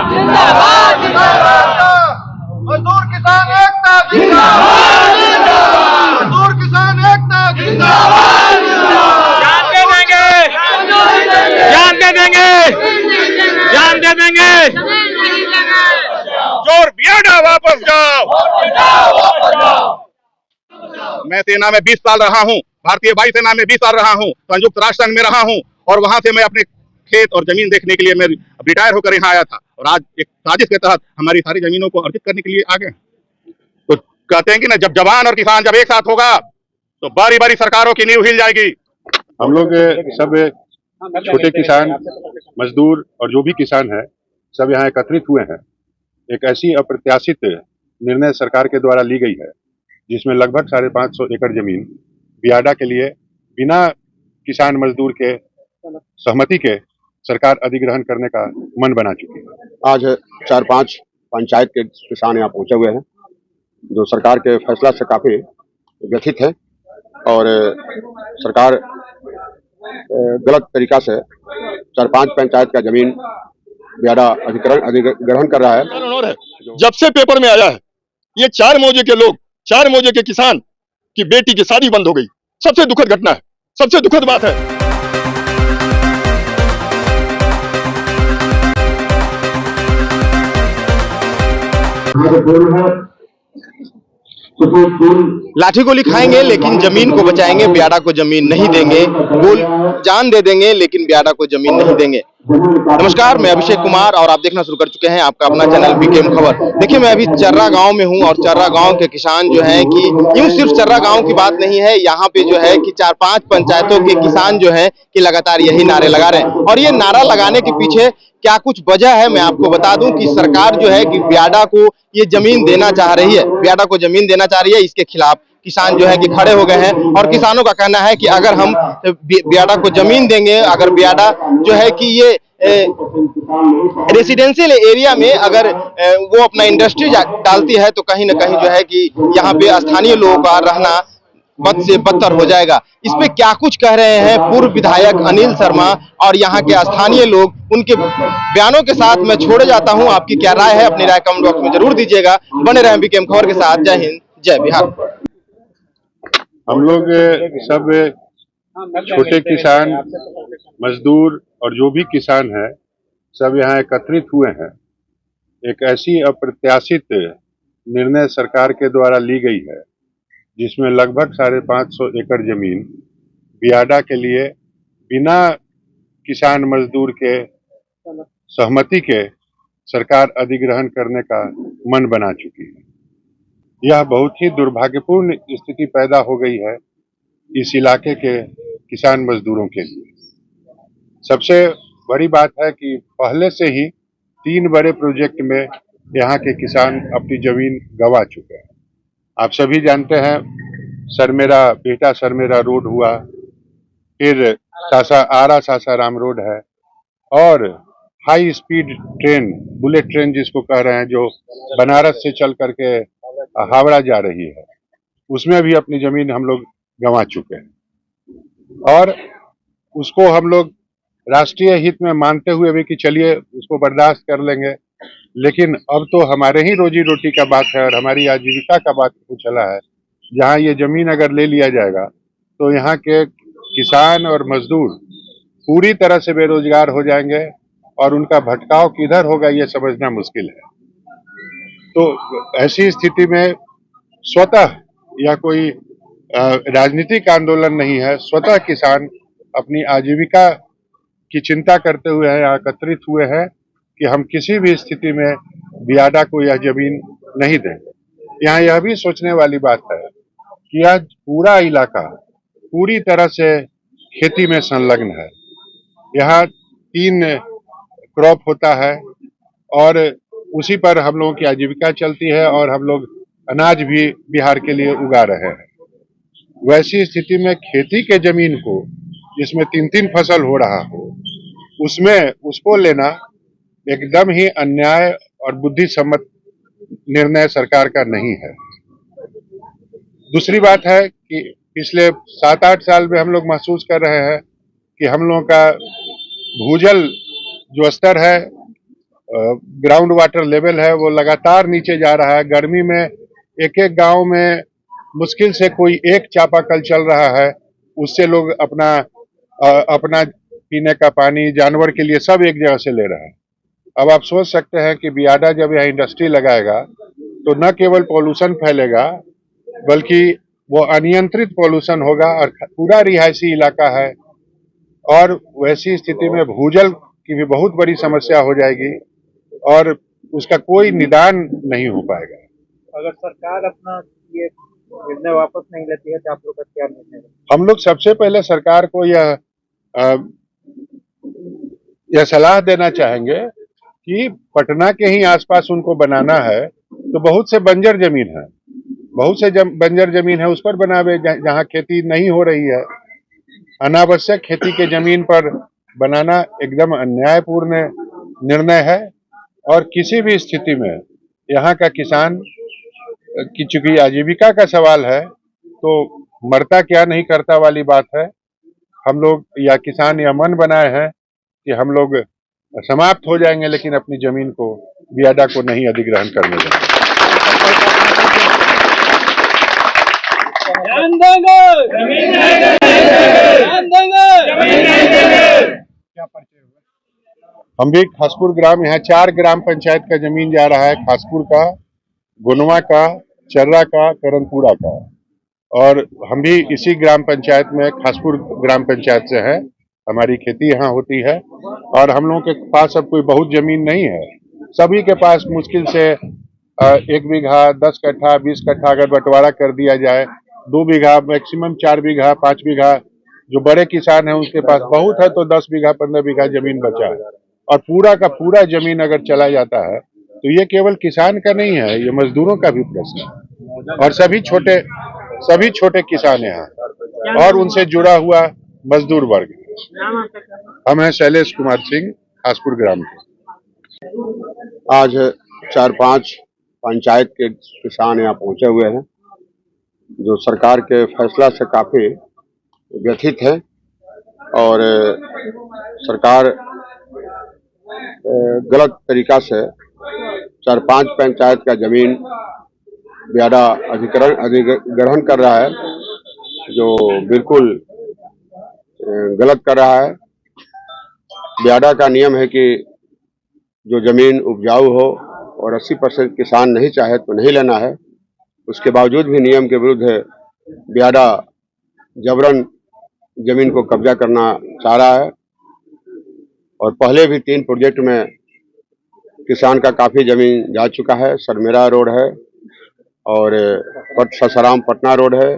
जिंदाबाद जिंदाबाद। मजदूर किसान एकता जिंदाबाद जिंदाबाद। मजदूर किसान एकता जिंदाबाद जिंदाबाद। जान दे देंगे, जान दे देंगे, जान दे देंगे। जोर बियाडा वापस जाओ। मैं सेना में 20 साल रहा हूं, भारतीय वायुसेना में 20 साल रहा हूं, संयुक्त राष्ट्र संघ में रहा हूं और वहां से मैं अपने खेत और जमीन देखने के लिए मैं रिटायर होकर यहाँ आया था और आज एक साजिश के तहत हमारी सारी जमीनों को अर्जित करने के लिए आ गए। तो कहते हैं कि ना, जब जवान और किसान जब एक साथ होगा तो बारी बारी सरकारों की नींव हिल जाएगी। हम लोग सब छोटे किसान, मजदूर और जो भी किसान है सब यहाँ एकत्रित हुए हैं। एक ऐसी अप्रत्याशित निर्णय सरकार के द्वारा ली गई है जिसमें लगभग 550 एकड़ जमीन बियाडा के लिए बिना किसान मजदूर के सहमति के सरकार अधिग्रहण करने का मन बना चुकी है। आज 4-5 पंचायत के किसान यहाँ पहुंचे हुए हैं जो सरकार के फैसला से काफी व्यथित है और सरकार गलत तरीका से 4-5 पंचायत का जमीन बियाडा अधिग्रहण कर रहा है। जब से पेपर में आया है ये 4 मौजे के लोग, 4 मौजे के किसान की बेटी की शादी बंद हो गई। सबसे दुखद घटना है, सबसे दुखद बात है। लाठी गोली खाएंगे लेकिन जमीन को बचाएंगे, बियाडा को जमीन नहीं देंगे। जान दे देंगे लेकिन बियाडा को जमीन नहीं देंगे। नमस्कार, मैं अभिषेक कुमार और आप देखना शुरू कर चुके हैं आपका अपना चैनल बीकेएम खबर। देखिए, मैं अभी चर्रा गांव में हूं और चर्रा गांव के किसान जो हैं कि यूं सिर्फ चर्रा गांव की बात नहीं है, यहाँ पे जो है कि 4-5 पंचायतों के किसान जो हैं कि लगातार यही नारे लगा रहे हैं। और ये नारा लगाने के पीछे क्या कुछ वजह है मैं आपको बता दूं कि सरकार जो है कि बियाडा को ये जमीन देना चाह रही है, बियाडा को जमीन देना चाह रही है। इसके खिलाफ किसान जो है कि खड़े हो गए हैं और किसानों का कहना है कि अगर हम बियाडा को जमीन देंगे, अगर बियाडा जो है कि ये रेसिडेंशियल एरिया में अगर वो अपना इंडस्ट्री डालती है तो कहीं ना कहीं जो है कि यहाँ पे स्थानीय लोगों का रहना बद से बदतर हो जाएगा। इस पे क्या कुछ कह रहे हैं पूर्व विधायक अनिल शर्मा और यहाँ के स्थानीय लोग, उनके बयानों के साथ मैं छोड़े जाता हूँ। आपकी क्या राय है, अपनी राय कमेंट बॉक्स में जरूर दीजिएगा। बने रहें बीकेएम खबर के साथ। जय हिंद, जय बिहार। हम लोग सब छोटे किसान, मजदूर और जो भी किसान है सब यहाँ एकत्रित हुए हैं। एक ऐसी अप्रत्याशित निर्णय सरकार के द्वारा ली गई है जिसमें लगभग 550 एकड़ जमीन बियाडा के लिए बिना किसान मजदूर के सहमति के सरकार अधिग्रहण करने का मन बना चुकी है। यह बहुत ही दुर्भाग्यपूर्ण स्थिति पैदा हो गई है इस इलाके के किसान मजदूरों के लिए। सबसे बड़ी बात है कि पहले से ही 3 बड़े प्रोजेक्ट में यहाँ के किसान अपनी जमीन गंवा चुके हैं। आप सभी जानते हैं, सरमेरा बेटा सरमेरा रोड हुआ, फिर आरा सासाराम रोड है और high speed train, bullet train जिसको कह रहे हैं, जो बनारस से चल करके हावड़ा जा रही है, उसमें भी अपनी जमीन हम लोग गंवा चुके हैं। और उसको हम लोग राष्ट्रीय हित में मानते हुए भी कि चलिए उसको बर्दाश्त कर लेंगे, लेकिन अब तो हमारे ही रोजी रोटी का बात है और हमारी आजीविका का बात चला है। जहाँ ये जमीन अगर ले लिया जाएगा तो यहाँ के किसान और मजदूर पूरी तरह से बेरोजगार हो जाएंगे और उनका भटकाव किधर होगा ये समझना मुश्किल है। तो ऐसी स्थिति में स्वतः या कोई राजनीतिक आंदोलन नहीं है, स्वतः किसान अपनी आजीविका की चिंता करते हुए यहाँ एकत्रित हुए हैं कि हम किसी भी स्थिति में बियाडा को यह जमीन नहीं देंगे। यहाँ यह भी सोचने वाली बात है कि यह पूरा इलाका पूरी तरह से खेती में संलग्न है। यहाँ 3 क्रॉप होता है और उसी पर हम लोगों की आजीविका चलती है और हम लोग अनाज भी बिहार के लिए उगा रहे हैं। वैसी स्थिति में खेती के जमीन को, जिसमें 3-3 फसल हो रहा हो, उसमें उसको लेना एकदम ही अन्याय और बुद्धिसम्मत निर्णय सरकार का नहीं है। दूसरी बात है कि पिछले 7-8 साल में हम लोग महसूस कर रहे हैं कि हम लोगों का भूजल जो स्तर है ग्राउंड वाटर लेवल है वो लगातार नीचे जा रहा है। गर्मी में एक एक गांव में मुश्किल से कोई एक चापाकल चल रहा है, उससे लोग अपना पीने का पानी, जानवर के लिए सब एक जगह से ले रहे हैं। अब आप सोच सकते हैं कि बियाडा जब यहाँ इंडस्ट्री लगाएगा तो न केवल पॉल्यूशन फैलेगा बल्कि वो अनियंत्रित पॉल्यूशन होगा और पूरा रिहायशी इलाका है, और वैसी स्थिति में भूजल की भी बहुत बड़ी समस्या हो जाएगी और उसका कोई निदान नहीं हो पाएगा। अगर सरकार अपना ये निर्णय वापस नहीं लेती है तो आप लोग का क्या निर्णय है? हम लोग सबसे पहले सरकार को यह सलाह देना चाहेंगे कि पटना के ही आसपास उनको बनाना है तो बहुत से बंजर जमीन है, बहुत से बंजर जमीन है, उस पर बनावे जहाँ खेती नहीं हो रही है। अनावश्यक खेती के जमीन पर बनाना एकदम अन्यायपूर्ण निर्णय है और किसी भी स्थिति में यहाँ का किसान की चूंकि आजीविका का सवाल है तो मरता क्या नहीं करता वाली बात है। हम लोग या किसान या मन बनाए हैं कि हम लोग समाप्त हो जाएंगे लेकिन अपनी जमीन को, बियाडा को नहीं अधिग्रहण करने देंगे। हम भी खासपुर ग्राम, यहाँ 4 ग्राम पंचायत का जमीन जा रहा है, खासपुर का, गुनवा का, चर्रा का, करनपुरा का, और हम भी इसी ग्राम पंचायत में खासपुर ग्राम पंचायत से हैं। हमारी खेती यहाँ होती है और हम लोगों के पास अब कोई बहुत जमीन नहीं है। सभी के पास मुश्किल से 1 बीघा, 10 कट्ठा, 20 कट्ठा अगर बंटवारा कर दिया जाए, 2 बीघा, मैक्सिमम 4 बीघा, 5 बीघा, जो बड़े किसान हैं उसके पास बहुत है तो 10 बीघा, 15 बीघा जमीन बचा है। और पूरा का पूरा जमीन अगर चला जाता है तो ये केवल किसान का नहीं है, ये मजदूरों का भी प्रश्न है और सभी छोटे किसान यहाँ और उनसे जुड़ा हुआ मजदूर वर्ग। हम हैं शैलेश कुमार सिंह, खासपुर ग्राम के। आज 4-5 पंचायत के किसान यहाँ पहुंचे हुए हैं जो सरकार के फैसला से काफी व्यथित है और सरकार गलत तरीका से 4-5 पंचायत का जमीन बियाडा अधिग्रहण कर रहा है, जो बिल्कुल गलत कर रहा है। बियाडा का नियम है कि जो जमीन उपजाऊ हो और 80% किसान नहीं चाहे तो नहीं लेना है। उसके बावजूद भी नियम के विरुद्ध बियाडा जबरन जमीन को कब्जा करना चाह रहा है और पहले भी 3 प्रोजेक्ट में किसान का काफी जमीन जा चुका है। सरमेरा रोड है और ससाराम पटना रोड है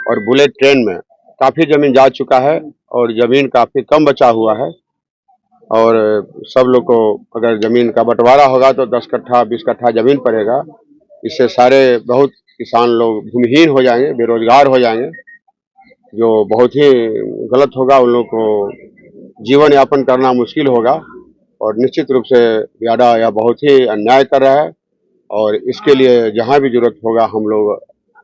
और बुलेट ट्रेन में काफी जमीन जा चुका है और जमीन काफी कम बचा हुआ है। और सब लोग को अगर जमीन का बंटवारा होगा तो 10 कट्ठा, 20 कट्ठा जमीन पड़ेगा। इससे सारे बहुत किसान लोग भूमिहीन हो जाएंगे, बेरोजगार हो जाएंगे, जो बहुत ही गलत होगा। उन लोग को जीवन यापन करना मुश्किल होगा और निश्चित रूप से बियाडा यह बहुत ही अन्याय कर रहा है और इसके लिए जहां भी जरूरत होगा हम लोग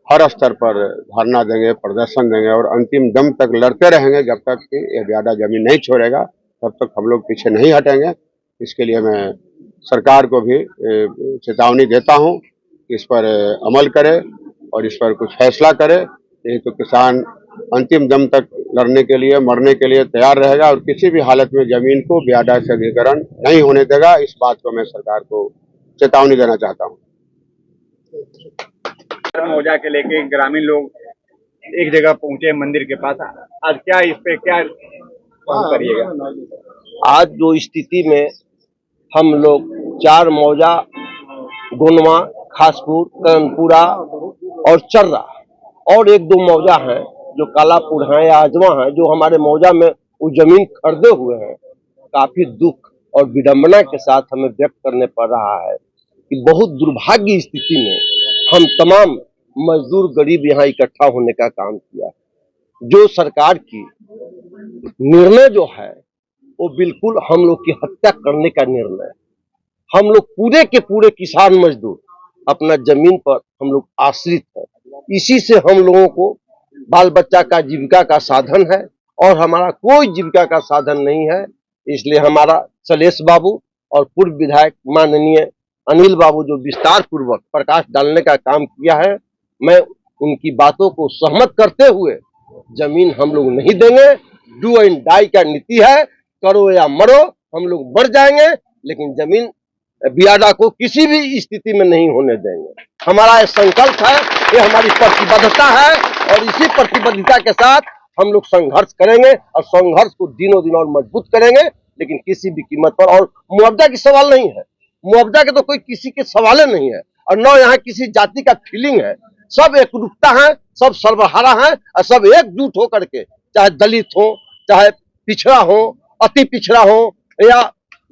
हर स्तर पर धरना देंगे, प्रदर्शन देंगे और अंतिम दम तक लड़ते रहेंगे। जब तक कि यह बियाडा जमीन नहीं छोड़ेगा तब तक हम लोग पीछे नहीं हटेंगे। इसके लिए मैं सरकार को भी चेतावनी देता हूं कि इस पर अमल करे और इस पर कुछ फैसला करे, नहीं तो किसान अंतिम दम तक लड़ने के लिए, मरने के लिए तैयार रहेगा और किसी भी हालत में जमीन को बियाडा से अधिग्रहण नहीं होने देगा। इस बात को मैं सरकार को चेतावनी देना चाहता हूँ। मौजा के लेके ग्रामीण लोग एक जगह पहुंचे मंदिर के पास, आज क्या इस पे क्या करिएगा? आज जो स्थिति में हम लोग 4 मौजा, गुनवा, खासपुर, करनपुरा और चर्रा और 1-2 मौजा हैं जो कालापुर हैं या आजमा हैं, जो हमारे मौजा में वो जमीन खरीदे हुए हैं, काफी दुख और विडंबना के साथ हमें व्यक्त करने पड़ रहा है कि बहुत दुर्भाग्य स्थिति में हम तमाम मजदूर गरीब यहाँ इकट्ठा होने का काम किया। जो सरकार की निर्णय जो है वो बिल्कुल हम लोग की हत्या करने का निर्णय। हम लोग पूरे के पूरे किसान मजदूर अपना जमीन पर हम लोग आश्रित है, इसी से हम लोगों को बाल बच्चा का जीविका का साधन है और हमारा कोई जीविका का साधन नहीं है। इसलिए हमारा शैलेश बाबू और पूर्व विधायक माननीय अनिल बाबू जो विस्तार पूर्वक प्रकाश डालने का काम किया है, मैं उनकी बातों को सहमत करते हुए जमीन हम लोग नहीं देंगे। डू एंड डाई का नीति है, करो या मरो, हम लोग मर जाएंगे लेकिन जमीन बियाडा को किसी भी स्थिति में नहीं होने देंगे। हमारा ये संकल्प है, ये हमारी प्रतिबद्धता है और इसी प्रतिबद्धता के साथ हम लोग संघर्ष करेंगे और संघर्ष को दिनों दिन और मजबूत करेंगे, लेकिन किसी भी कीमत पर। और मुआवजा की सवाल नहीं है, मुआवजा के तो कोई किसी के सवाल नहीं है और न यहाँ किसी जाति का फीलिंग है। सब एकरूपता है, सब सर्वहारा है और सब एकजुट होकर के, चाहे दलित हो, चाहे पिछड़ा हो, अति पिछड़ा हो या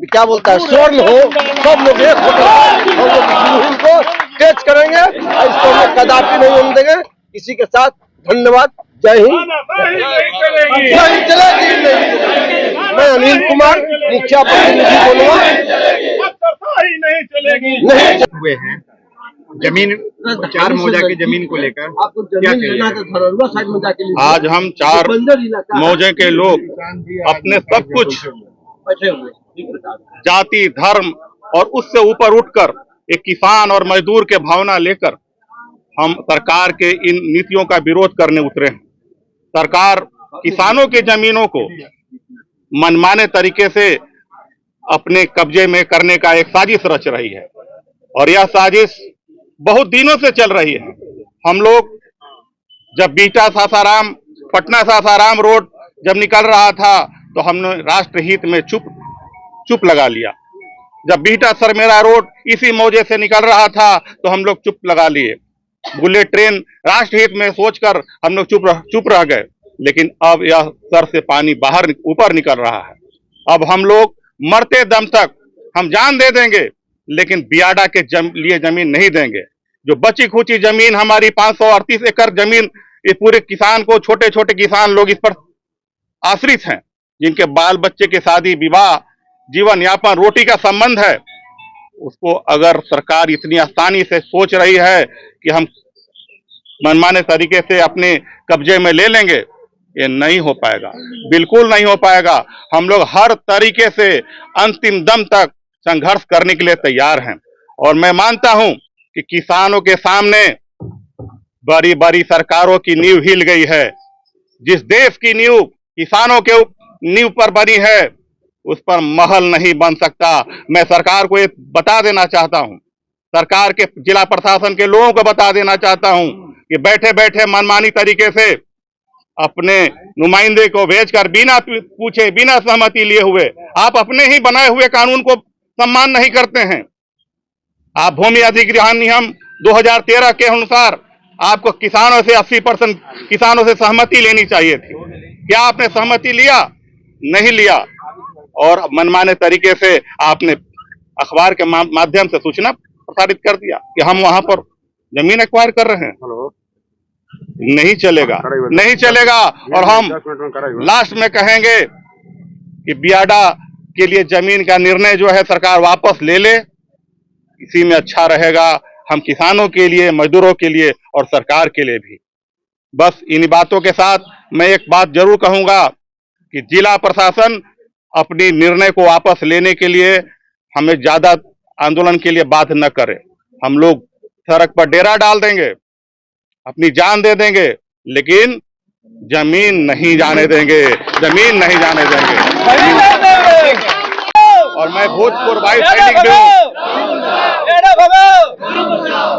क्या बोलता है स्वर्ण हो, सब लोग एक होकर हम लोग मुहिम को तेज करेंगे और इसको हम लोग कदापि नहीं होने देंगे। इसी के साथ धन्यवाद, जय हिंद। नहीं चलेगी। मैं अनिल कुमार, मुखिया प्रतिनिधि बोलूंगा। नहीं हुए हैं जमीन 4 मौजा की जमीन को लेकर आपको जमीन लेना है तो धरहरा साइड में जाके लीजिए। आज हम 4 मौजे के लोग अपने सब कुछ जाति, धर्म और उससे ऊपर उठकर एक किसान और मजदूर के भावना लेकर हम सरकार के इन नीतियों का विरोध करने उतरे हैं। सरकार किसानों की जमीनों को मनमाने तरीके से अपने कब्जे में करने का एक साजिश रच रही है और यह साजिश बहुत दिनों से चल रही है। हम लोग जब बीटा सासाराम, पटना सासाराम रोड जब निकल रहा था तो हमने राष्ट्रहित में चुप लगा लिया। जब बीटा सरमेरा रोड इसी मौजे से निकल रहा था तो हम लोग चुप लगा लिए। बुलेट ट्रेन राष्ट्रहित में सोचकर हम लोग चुप रह गए, लेकिन अब यह सर से पानी बाहर ऊपर निकल रहा है। अब हम लोग मरते दम तक हम जान दे देंगे, लेकिन बियाडा के लिए जमीन नहीं देंगे। जो बची खुची जमीन हमारी 538 एकड़ जमीन, इस पूरे किसान को, छोटे छोटे किसान लोग इस पर आश्रित हैं, जिनके बाल बच्चे के शादी विवाह, जीवन यापन, रोटी का संबंध है, उसको अगर सरकार इतनी आसानी से सोच रही है कि हम मनमाने तरीके से अपने कब्जे में ले लेंगे, ये नहीं हो पाएगा, बिल्कुल नहीं हो पाएगा। हम लोग हर तरीके से अंतिम दम तक संघर्ष करने के लिए तैयार हैं और मैं मानता हूं कि किसानों के सामने बड़ी बड़ी सरकारों की नींव हिल गई है। जिस देश की नींव किसानों के नींव पर बनी है, उस पर महल नहीं बन सकता। मैं सरकार को ये बता देना चाहता हूं, सरकार के जिला प्रशासन के लोगों को बता देना चाहता हूं कि बैठे बैठे मनमानी तरीके से अपने नुमाइंदे को भेजकर बिना पूछे, बिना सहमति लिए हुए आप अपने ही बनाए हुए कानून को सम्मान नहीं करते हैं। आप भूमि अधिग्रहण नियम 2013 के अनुसार आपको किसानों से 80% किसानों से सहमति लेनी चाहिए थी। क्या आपने सहमति लिया? नहीं लिया और मनमाने तरीके से आपने अखबार के माध्यम से सूचना प्रसारित कर दिया कि हम वहां पर जमीन एक्वायर कर रहे हैं। नहीं चलेगा, नहीं चलेगा। और हम लास्ट में कहेंगे कि बियाडा के लिए जमीन का निर्णय जो है सरकार वापस ले ले, इसी में अच्छा रहेगा हम किसानों के लिए, मजदूरों के लिए और सरकार के लिए भी। बस इन बातों के साथ मैं एक बात जरूर कहूंगा कि जिला प्रशासन अपनी निर्णय को वापस लेने के लिए हमें ज्यादा आंदोलन के लिए बाध्य न करे। हम लोग सड़क पर डेरा डाल देंगे, अपनी जान दे देंगे, लेकिन जमीन नहीं जाने देंगे, जमीन नहीं जाने देंगे। और मैं भोजपुर वायु सैनिक भी हूँ,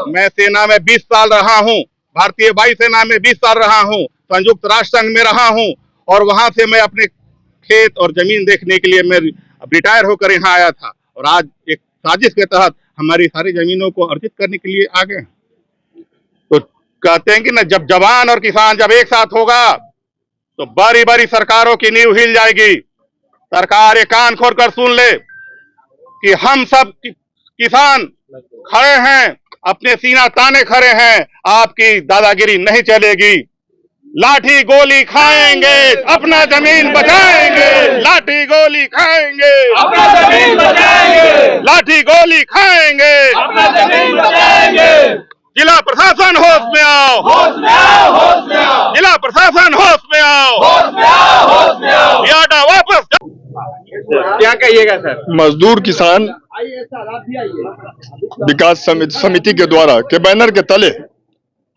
मैं सेना में 20 साल रहा हूँ, भारतीय वायुसेना में 20 साल रहा हूँ, संयुक्त राष्ट्र संघ में रहा हूँ और वहां से मैं अपने खेत और जमीन देखने के लिए मैं रिटायर होकर यहाँ आया था और आज एक साजिश के तहत हमारी सारी जमीनों को अर्जित करने के लिए आ गए। तो कहते हैं कि ना, जब जवान और किसान जब एक साथ होगा तो बड़ी बड़ी सरकारों की नींव हिल जाएगी। सरकार एक कान खोलकर सुन ले कि हम सब किसान खड़े हैं, अपने सीना ताने खड़े हैं, आपकी दादागिरी नहीं चलेगी। लाठी गोली खाएंगे, अपना जमीन बचाएंगे, लाठी गोली खाएंगे, अपना जमीन बचाएंगे, लाठी गोली खाएंगे, अपना जमीन बचाएंगे। जिला प्रशासन होश में आओ, होश में आओ, होश में आओ। जिला प्रशासन होश में आओ, होश में आओ, होश में आओ। बियाडा वापस क्या कहिएगा सर? मजदूर किसान विकास समिति के द्वारा के बैनर के तले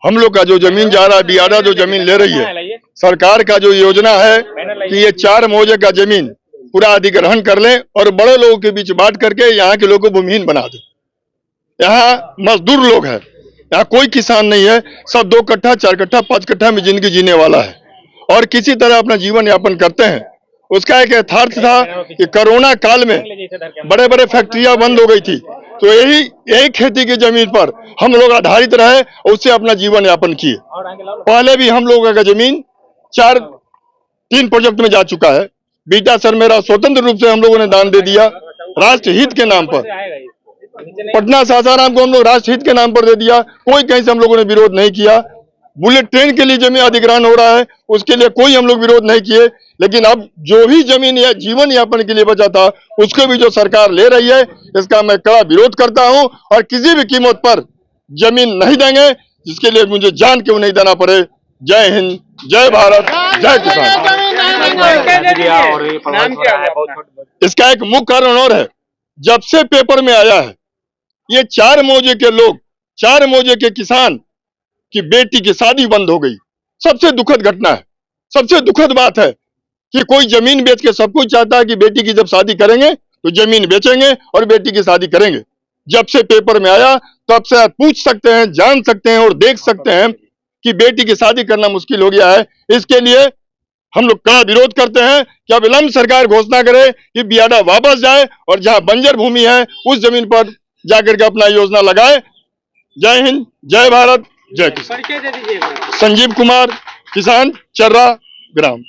हम लोग का जो जमीन जा रहा है, बियाडा जो जमीन ले रही है, सरकार का जो योजना है कि ये 4 मौजे का जमीन पूरा अधिग्रहण कर लें और बड़े लोगों के बीच बांट करके यहाँ के लोगों को भूमिहीन बना दे। यहाँ मजदूर लोग हैं, यहाँ कोई किसान नहीं है, सब 2 कट्ठा 4 कट्ठा 5 कट्ठा में जिंदगी जीने वाला है और किसी तरह अपना जीवन यापन करते हैं। उसका एक यथार्थ था कि कोरोना काल में बड़े बड़े फैक्ट्रियां बंद हो गई थी, तो यही खेती की जमीन पर हम लोग आधारित रहे और उससे अपना जीवन यापन किए। पहले भी हम लोगों का जमीन 3 प्रोजेक्ट में जा चुका है। बीटा सर मेरा स्वतंत्र रूप से हम लोगों ने दान दे दिया राष्ट्र हित के नाम पर। पटना सासाराम को हम लोग राष्ट्र हित के नाम पर दे दिया, कोई कहीं से हम लोगों ने विरोध नहीं किया। बुलेट ट्रेन के लिए जमीन अधिग्रहण हो रहा है, उसके लिए कोई हम लोग विरोध नहीं किए। लेकिन अब जो भी जमीन या जीवन यापन के लिए बचा था उसको भी जो सरकार ले रही है, इसका मैं कड़ा विरोध करता हूं और किसी भी कीमत पर जमीन नहीं देंगे जिसके लिए मुझे जान क्यों नहीं देना पड़े। जय हिंद, जय भारत, जय किसान। इसका एक मुख्य कारण और है, जब से पेपर में आया है ये 4 मौजे के लोग, 4 मौजे के किसान की बेटी की शादी बंद हो गई। सबसे दुखद घटना है, सबसे दुखद बात है कि कोई जमीन बेच के सब कुछ चाहता है कि बेटी की जब शादी करेंगे तो जमीन बेचेंगे और बेटी की शादी करेंगे। जब से पेपर में आया तब से आप पूछ सकते हैं, जान सकते हैं और देख सकते हैं कि बेटी की शादी करना मुश्किल हो गया है। इसके लिए हम लोग कड़ा विरोध करते हैं कि अब विलंब सरकार घोषणा करे कि बियाडा वापस जाए और जहां बंजर भूमि है उस जमीन पर जाकर के अपना योजना लगाए। जय हिंद, जय भारत, जय किसान। संजीव कुमार, किसान, चर्रा ग्राम।